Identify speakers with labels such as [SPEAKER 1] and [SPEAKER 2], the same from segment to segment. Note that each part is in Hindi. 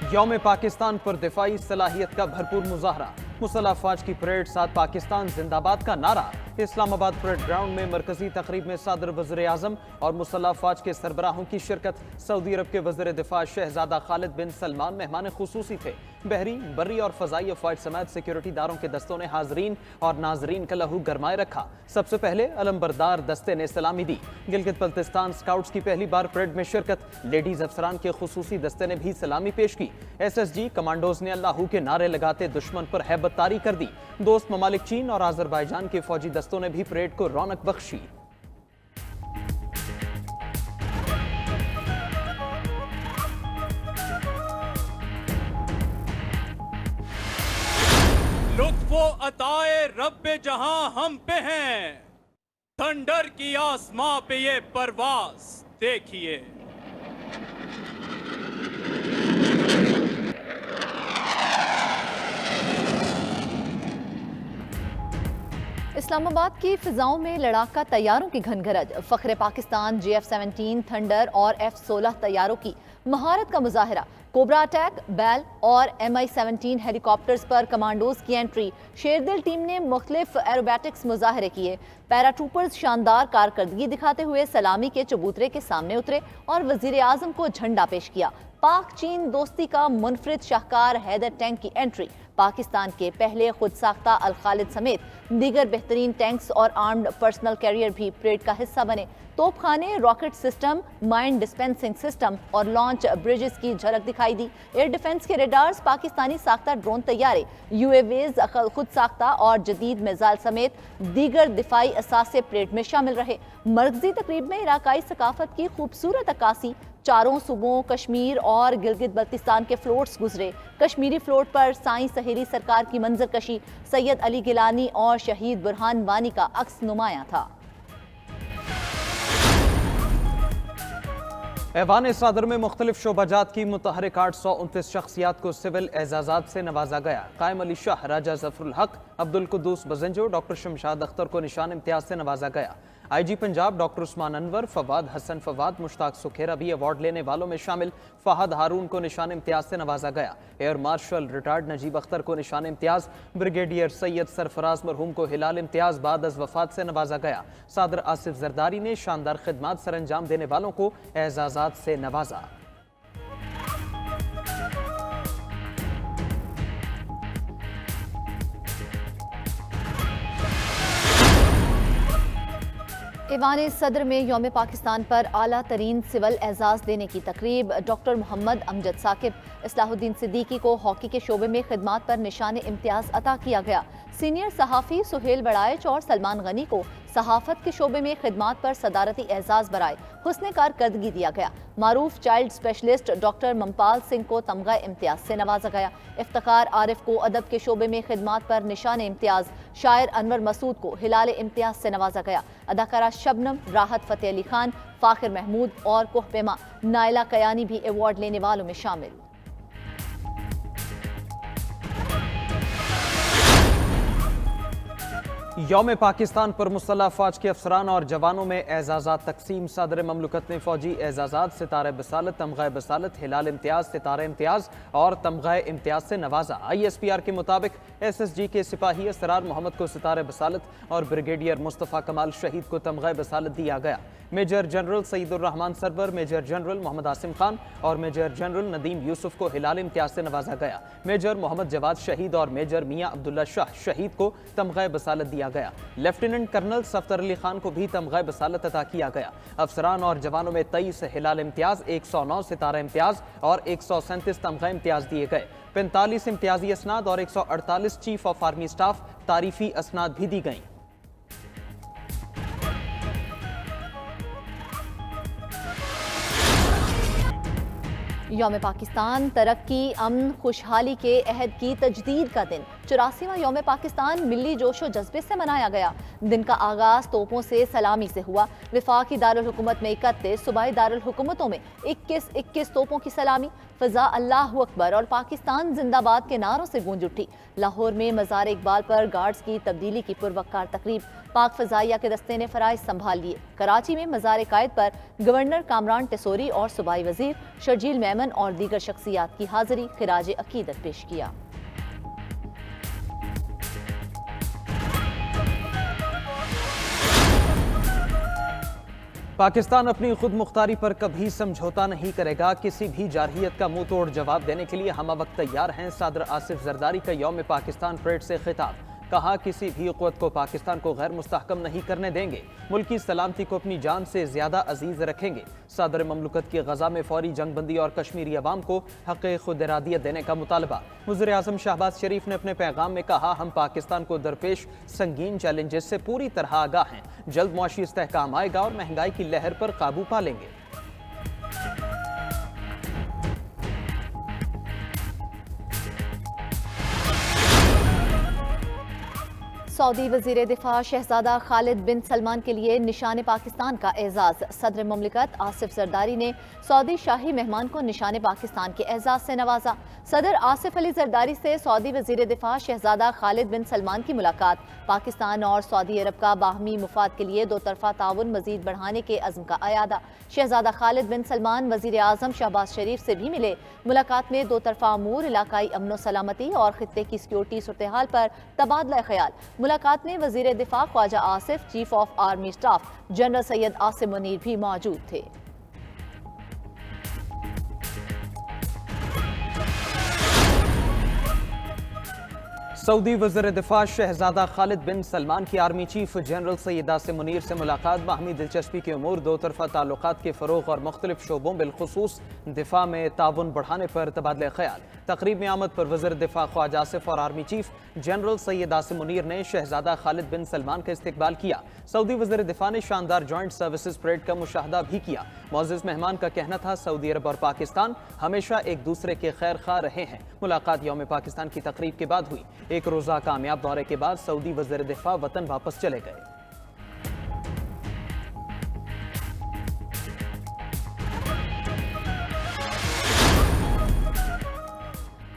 [SPEAKER 1] यौम पाकिस्तान पर दिफाई सलाहियत का भरपूर मुजाहरा, मुसल्लह अफवाज की परेड, साथ पाकिस्तान जिंदाबाद का नारा। इस्लामाबाद परेड ग्राउंड में मरकजी तकरीब में सदर वज़ीर आज़म और मुसल्लह अफवाज के सरबराहों की शिरकत। सऊदी अरब के वज़ीर दिफा शहजादा खालिद बिन सलमान मेहमान खुसूसी थे। बहरी, बर्री और फजाई अफवाज समेत सिक्योरिटी दारों के दस्तों ने हाजरीन और नाजरीन का लहू गरमाए रखा। सबसे पहले अलमबरदार दस्ते ने सलामी दी। गिलगित बल्तिस्तान स्काउट्स की पहली बार परेड में शिरकत। लेडीज अफसरान के खुसूसी दस्ते ने भी सलामी पेश की। SSG कमांडोज ने अल्लाहू के नारे लगाते दुश्मन पर हैबततारी कर दी। दोस्त ममालिक चीन और आजरबाईजान के फौजी दस्तों ने भी परेड को रौनक बख्शी।
[SPEAKER 2] लुत्फो अताए रब्बे जहां हम पे हैं, थंडर की आसमां पे ये परवास देखिए।
[SPEAKER 3] इस्लामाबाद की फिजाओं में लड़ाका तैयारों की घनघरज। फख्रे पाकिस्तान JF-17 थंडर और F-16 तैयारों की महारत का मुजाहरा। कोबरा अटैक, बैल और MI-17 हेलीकॉप्टर्स पर कमांडोज की एंट्री। शेरदिल टीम ने मुख्तलिफ एरोबैटिक्स मुजाहरे किए। पैराट्रूपर्स शानदार कारकर्दगी दिखाते हुए सलामी के चबूतरे के सामने उतरे और वजीर आजम को झंडा पेश किया। पाक चीन दोस्ती का मुनफरिद शाहकार हैदर टैंक की एंट्री। पाकिस्तान के पहले खुद साख्ता अल खालिद समेत दीगर बेहतरीन टैंक्स और आर्म्ड पर्सनल कैरियर भी परेड का हिस्सा बने। तोपखाने, rocket system, mine dispensing system और लॉन्च ब्रिजेस की झलक दिखाई दी। एयर डिफेंस के रेडार्स, पाकिस्तानी साख्ता ड्रोन तैयारे, UAVs खुद साख्ता और जदीद मिसाइल समेत दीगर दिफाई असासे परेड में शामिल रहे। मरकजी तकरीब में इलाकाई सकाफत की खूबसूरत अक्कासी। चारों सूबों कश्मीर और गिलगित बल्तिस्तान के फ्लोट्स गुजरे। कश्मीरी फ्लोट पर साईं सहेरी सरकार की मंजरकशी, सैयद अली गिलानी और शहीद बुरहान वानी का अक्स नुमाया था।
[SPEAKER 1] ऐवान सदर में मुख्तलिफ शोबाजात की मुतहरिक 829 शख्सियात को सिविल एजाजात से नवाजा गया। कायम अली शाह, राजा जफरुल हक, अब्दुल कुद्दूस बजंजो, डॉक्टर शमशाद अख्तर को निशान इम्तियाज से नवाजा गया। IG पंजाब डॉक्टर उस्मान अनवर, फवाद हसन फवाद, मुश्ताक सुखेरा भी अवार्ड लेने वालों में शामिल। फहद हारून को निशान इम्तियाज से नवाजा गया। Air marshal retired Najeeb Akhtar को निशान इम्तियाज। ब्रिगेडियर सैयद सरफराज मरहूम को हिलाल इम्तियाज बाद अज वफात से नवाजा गया। सदर आसिफ जरदारी ने शानदार खिदमात सर अंजाम देने वालों को एजाजात से नवाजा।
[SPEAKER 3] ऐवान सदर में यौम पाकिस्तान पर आला तरीन सिविल एजाज देने की तकरीब। डॉक्टर मोहम्मद अमजद साकिब, इस्लाहुद्दीन सिद्दीकी को हॉकी के शोबे में खिदमात पर निशान इम्तियाज अता किया गया। सीनियर सहाफ़ी सुहेल बड़ाइच और सलमान गनी को सहाफत के शोबे में खिदमात पर सदारती एजाज बराए हुस्न कारकर्दगी दिया गया। मारूफ चाइल्ड स्पेशलिस्ट डॉक्टर ममपाल सिंह को तमगा इम्तियाज से नवाजा गया। इफ्तिखार आरिफ को अदब के शोबे में खिदमात पर निशान इम्तियाज। शायर अनवर मसूद को हिलाल इम्तियाज से नवाजा गया। अदाकारा शबनम, राहत फ़तेह अली खान, फ़ाखिर महमूद और कोहपेमा नाइला कयानी भी अवार्ड लेने वालों में शामिल।
[SPEAKER 1] यौम पाकिस्तान पर मुसल्लह अफवाज के अफसरान और जवानों में एजाजात तकसीम। सदर ममलकत ने फौजी एजाजात, सितारे बसालत, तमगा बसालत, हिलाल इम्तियाज, सितारे इम्तियाज और तमगा इम्तियाज से नवाजा। ISPR के मुताबिक SSG के सिपाही असरार मोहम्मद को सितारे बसालत और ब्रिगेडियर मुस्तफ़ा कमाल शहीद को तमगा बसालत दिया गया। Major general Saeedur Rehman Sarwar, major general Mohammad Asim Khan और मेजर जनरल नदीम यूसुफ को हिलाल इम्तियाज से नवाजा गया। मेजर मोहम्मद जवाद शहीद और मेजर मियाँ अब्दुल्ला शाह शहीद को तमगा बसालत दिया गया। लेफ्टिनेंट कर्नल सफ्तर अली खान को भी तमगा बसालत अता किया गया। अफसरान और जवानों में 23 हिलाल इम्तियाज, 109 सितारा इम्तियाज और 137 तमगा इम्तियाज दिए गए। 45 इम्तियाजी असनाद और 148 चीफ ऑफ आर्मी स्टाफ तारीफी असनाद भी दी गई।
[SPEAKER 3] यौम पाकिस्तान तरक्की, अमन, खुशहाली के अहद की तजदीद का दिन। 84वां यौम पाकिस्तान मिली जोशो जज्बे से मनाया गया। दिन का आगाज तोपों से सलामी से हुआ। वफाकी दारुल हुकूमत में 31, सूबाई दारुल हुकूमतों में 21 तोपों की सलामी। फ़ज़ा अल्लाहु अकबर और पाकिस्तान जिंदाबाद के नारों से गूंज उठी। लाहौर में मज़ार इकबाल पर गार्ड्स की तब्दीली की पुरवकार तकरीब। पाक फजाइया के दस्ते ने फराइज संभाल लिए। कराची में मज़ार कायद पर गवर्नर कामरान टेसोरी और सूबाई वजीर शर्जील मेमन और दीगर शख्सियात की हाजिरी खिराज अकीदत पेश किया।
[SPEAKER 1] पाकिस्तान अपनी खुद मुख्तारी पर कभी समझौता नहीं करेगा। किसी भी जारहियत का मुंह तोड़ जवाब देने के लिए हम वक्त तैयार हैं। सदर आसिफ जरदारी का यौम पाकिस्तान परेड से खिताब। कहा, किसी भी क़ुव्वत को पाकिस्तान को गैर मुस्तहकम नहीं करने देंगे। मुल्क की सलामती को अपनी जान से ज्यादा अजीज रखेंगे। सदर ममलकत की गजा में फौरी जंगबंदी और कश्मीरी अवाम को हक़ खुद इरादियत देने का मुतालबा। वज़ीर आज़म शहबाज शरीफ ने अपने पैगाम में कहा, हम पाकिस्तान को दरपेश संगीन चैलेंजेस से पूरी तरह आगाह हैं। जल्द मुआशी इस्तेहकाम आएगा और महंगाई की लहर पर काबू पा लेंगे।
[SPEAKER 3] सऊदी वज़ीर दिफा शहजादा खालिद बिन सलमान के लिए निशान पाकिस्तान का एजाज़। सदर ममलिकत आसिफ जरदारी ने सऊदी शाही मेहमान को निशान पाकिस्तान के एजाज़ से नवाजा। सदर आसिफ अली जरदारी से सऊदी वज़ीर दिफा शहजादा खालिद बिन सलमान की मुलाकात पाकिस्तान और सऊदी अरब का बाहमी मुफाद के लिए दो तरफा ताउन मजीद बढ़ाने के अज़्म का अयादा। शहजादा खालिद बिन सलमान वज़ीर आज़म शहबाज शरीफ से भी मिले। मुलाकात में दो तरफा अमूर, इलाकाई अमन सलामती और खित्ते की सिक्योरिटी सूरत हाल पर तबादला ख्याल। मुलाकात में वज़ीर दिफा Khawaja Asif, chief of army staff general Syed Asim Munir भी मौजूद थे।
[SPEAKER 1] सऊदी वज़ीर दिफा शहजादा खालिद बिन सलमान की army chief general Syed Asim Munir से मुलाकात बाहमी दिलचस्पी के उमूर, दो तरफा ताल्लुकात के फ़रोग़ और मुख्तलिफ शोबों बिलखुसूस दिफा में ताउन बढ़ाने पर तबादला ख्याल। तकरीब में आमद पर वज़ीर दिफा ख्वाजा आसिफ और army chief general Syed Asim Munir ने शहजादा खालिद बिन सलमान का इस्तकबाल किया। सऊदी वज़ीर दिफा ने शानदार जॉइंट सर्विसेज परेड का मुशाहदा भी किया। मुअज़्ज़िज़ मेहमान का कहना था, सऊदी अरब और पाकिस्तान हमेशा एक दूसरे के खैर खा रहे हैं। मुलाकात यौम पाकिस्तान की तकरीब के बाद हुई। एक रोज़ा कामयाब दौरे के बाद सऊदी वज़ीर दिफा वतन वापस चले गए।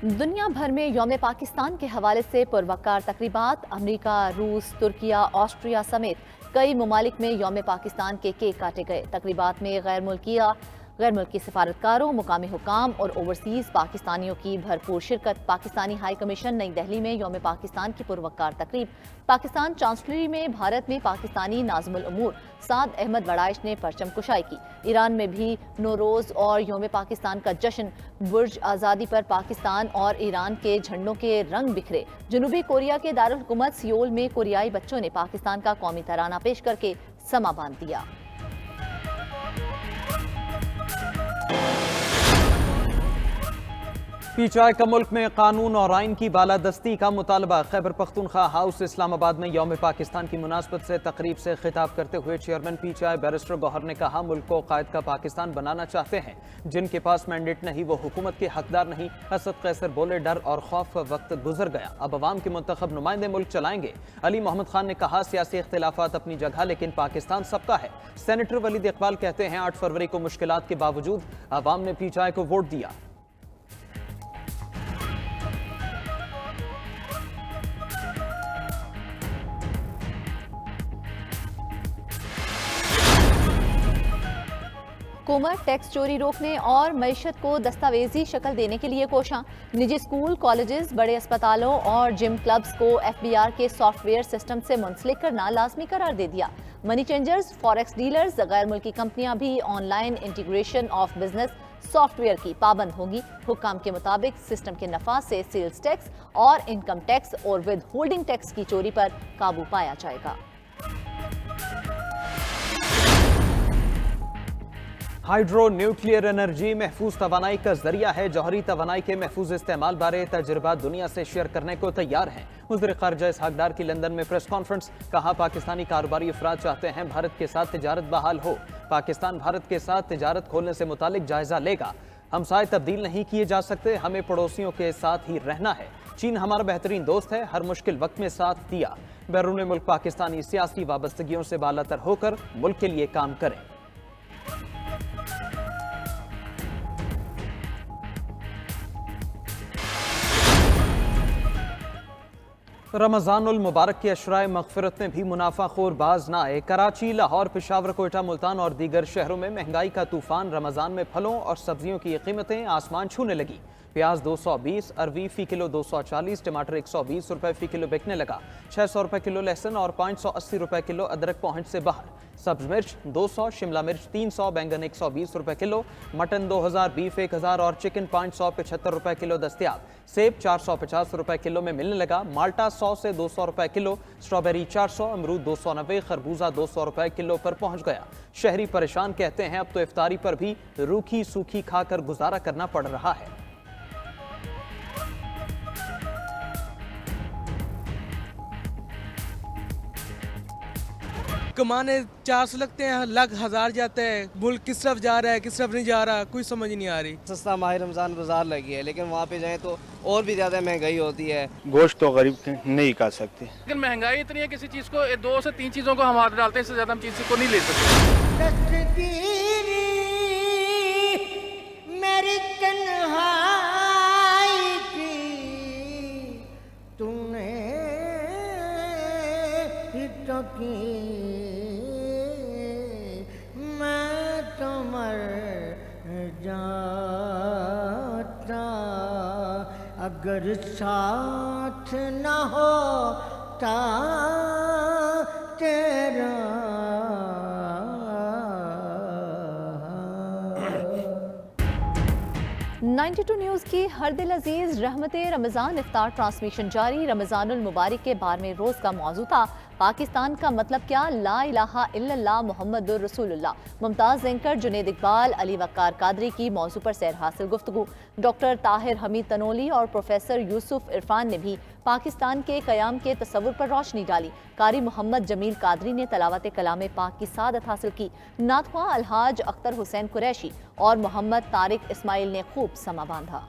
[SPEAKER 3] दुनिया भर में यौम पाकिस्तान के हवाले से पुरवकार तकरीबात। अमरीका, रूस, तुर्किया, ऑस्ट्रिया समेत कई ममालिक में यौम पाकिस्तान के केक काटे गए। तकरीबात में गैर मुल्की सफारतकारों, मुकामी हुकाम और ओवरसीज़ पाकिस्तानियों की भरपूर शिरकत। पाकिस्तानी हाई कमीशन नई दिल्ली में यौम पाकिस्तान की पुरवकार तकरीब। पाकिस्तान चांसलरी में भारत में पाकिस्तानी नाज़िमुल उमूर साद अहमद वड़ाइश ने परचम कुशाई की। ईरान में भी नौरोज़ और यौम पाकिस्तान का जश्न। बुर्ज आज़ादी पर पाकिस्तान और ईरान के झंडों के रंग बिखरे। जनूबी कोरिया के दारुल हुकूमत सियोल में कोरियाई बच्चों ने पाकिस्तान का कौमी तराना पेश करके समा बांध दिया।
[SPEAKER 1] पीचाई का मुल्क में कानून और आइन की बालादस्ती का मुतालबा। खैबर पख्तूनख्वा हाउस इस्लामाबाद में यौम पाकिस्तान की मुनासबत से तकरीब से खिताब करते हुए चेयरमैन पीचाई बैरिस्टर गौहर ने कहा, मुल्क को कायद का पाकिस्तान बनाना चाहते हैं। जिनके पास मैंडेट नहीं वो हुकूमत के हकदार नहीं। असद कैसर बोले, डर और खौफ वक्त गुजर गया, अब अवाम के मुंतखब नुमाइंदे मुल्क चलाएंगे। अली मोहम्मद खान ने कहा, सियासी इख्तिलाफात अपनी जगह लेकिन पाकिस्तान सबका है। सेनेटर वलीद इकबाल कहते हैं, 8 फरवरी को मुश्किलात के बावजूद अवाम ने पीचाई को वोट दिया।
[SPEAKER 3] हुकूमत टैक्स चोरी रोकने और मईशत को दस्तावेजी शक्ल देने के लिए कोशां। निजी स्कूल, कॉलेजेस, बड़े अस्पतालों और जिम क्लब्स को FBR के सॉफ्टवेयर सिस्टम से मुंसलिक करना लाजमी करार दे दिया। मनी चेंजर्स, फॉरेक्स डीलर्स, गैर मुल्की कंपनियां भी online integration of business software की पाबंद होंगी। हुक्म के मुताबिक सिस्टम के नफा से सेल्स टैक्स और इनकम टैक्स और विद होल्डिंग टैक्स की चोरी पर काबू पाया जाएगा।
[SPEAKER 1] हाइड्रो न्यूक्लियर एनर्जी महफूज तवानाई का जरिया है। जौहरी तवानाई के महफूज इस्तेमाल बारे तजुर्बा दुनिया से शेयर करने को तैयार हैं। वज़ीर ख़ारिजा इसहाक डार की लंदन में प्रेस कॉन्फ्रेंस। कहा, पाकिस्तानी कारोबारी अफराद चाहते हैं भारत के साथ तिजारत बहाल हो। पाकिस्तान भारत के साथ तिजारत खोलने से मुतालिक जायजा लेगा। हमसाए तब्दील नहीं किए जा सकते, हमें पड़ोसियों के साथ ही रहना है। चीन हमारा बेहतरीन दोस्त है, हर मुश्किल वक्त में साथ दिया। बैरून मुल्क पाकिस्तानी सियासी वाबस्तगियों से बालातर होकर मुल्क के लिए काम करें। रमज़ानुल मुबारक की अशराए मग़फ़िरत में भी मुनाफाखोर बाज ना आए। कराची, लाहौर, पेशावर, कोयटा, मुल्तान और दीगर शहरों में महंगाई का तूफान। रमज़ान में फलों और सब्जियों की कीमतें आसमान छूने लगी। प्याज 220, अरवी फ़ी किलो 240, टमाटर 120 रुपए फ़ी किलो बिकने लगा। 600 रुपए किलो लहसुन और 580 रुपए किलो अदरक पहुंच से बाहर। सब्ज मिर्च 200, शिमला मिर्च 300, बैंगन 120 रुपए किलो, मटन 2000, बीफ 1000 और चिकन 575 रुपए किलो दस्तयाब। सेब 450 रुपए किलो में मिलने लगा। माल्टा 100 से 200 रुपए किलो, स्ट्रॉबेरी 400, अमरूद 290, खरबूजा 200 रुपए किलो पर पहुंच गया। शहरी परेशान कहते हैं अब तो इफ्तारी पर भी रूखी सूखी खाकर गुजारा करना पड़ रहा है।
[SPEAKER 4] कमाने 400 लगते हैं, लाख 1000 जाते हैं। मुल्क किस तरफ जा रहा है, किस तरफ नहीं जा रहा, कोई समझ नहीं आ रही।
[SPEAKER 5] सस्ता माह रमज़ान बाजार लगी है, लेकिन वहाँ पे जाएं तो और भी ज़्यादा महंगाई होती है।
[SPEAKER 6] गोश्त तो गरीब नहीं खा सकते।
[SPEAKER 7] लेकिन महंगाई इतनी है, किसी चीज़ को 2 से 3 चीज़ों को हम हाथ डालते हैं, इससे ज़्यादा हम चीज़ को नहीं ले सकते।
[SPEAKER 8] मेरी तन्हाई की तूने तो की, मैं तो मर जाता अगर साथ न होता तेरा।
[SPEAKER 3] 92 न्यूज़ की हर दिल अजीज रहमते रमज़ान इफ्तार ट्रांसमिशन जारी। रमज़ानुल मुबारक के 12वें रोज़ का मौजू था पाकिस्तान का मतलब क्या, ला इलाहा इल्लल्लाह मुहम्मदुर रसूलुल्लाह। मुमताज़ एंकर जुनेद इकबाल, अली वक्कार कादरी की मौजू पर सैर हासिल गुफ्तगू। डॉक्टर ताहिर हमीद तनोली और प्रोफेसर यूसुफ इरफान ने भी पाकिस्तान के क़याम के तसव्वुर पर रोशनी डाली। कारी मोहम्मद जमील कादरी ने तलावत कलाम पाक की सादत हासिल की। नातख़्वां अलहाज अख्तर हुसैन कुरैशी और मोहम्मद तारिक इस्माइल ने खूब समा बांधा।